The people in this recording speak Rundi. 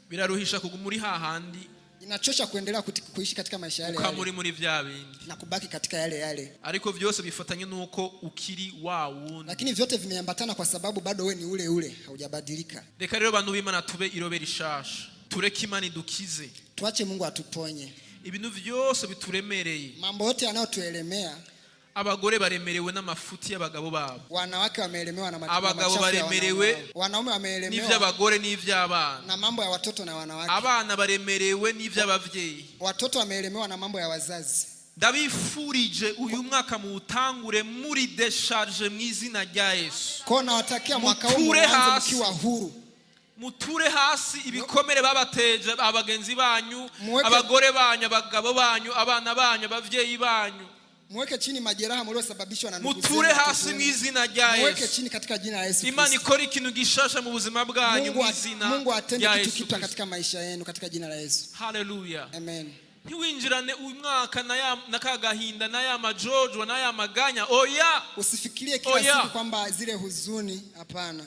Biraruhisha kuguma muri hahandi. Inachosha kuendelea kuishi katika maisha yale yale. Ukamuri muri vya bindi. Na kubaki katika yale yale. Ariko vyose bifatanye nuko ukiri wa wundi. Lakini vyote vimeambatana kwa sababu bado wewe ni ule ule, haujabadilika. Reka rero bantu b'Imana tube irobe rishasha. Tureke Imana idukize. Tuache Mungu atuponye. Ibintu vyose bituremereye. Mambo yote yanayotuelemea. Abagore baremerewe n'amafuti y'abagabo babo. Wanawake wameelemewa na machafu. Abagabo baremerewe. Wanaume wameelemewa n'ivy'abagore n'ivy'abana. Na mambo ya watoto na wanawake. Abana baremerewe n'ivy'abavyeyi. Watoto wameelemewa na mambo ya wazazi. Ndabifurije uyu mwaka muutangure muri decharge mw'izina rya Yesu. Kwa nawatakia mwaka huu mwanze mkiwa huru. Muture hasi ibikomere babateje abagenzi banyu, abagore banyu, abagabo banyu, abana banyu, abavyeyi banyu. Mweke chini majeraha mliosababishwa na ndugu zenu. Muture hasi mw'izina rya Yesu. Mweke chini katika jina la Yesu. Imana ikora ikintu gishasha mu buzima bwanyu mw'izina. Mungu atende kitu kipya katika maisha yenu katika jina la Yesu. Hallelujah. Amen. Ntiwinjirane uyu mwaka na kagahinda na ya majojwa na ya maganya. Oya. Usifikirie kila siku kwamba zile huzuni, hapana.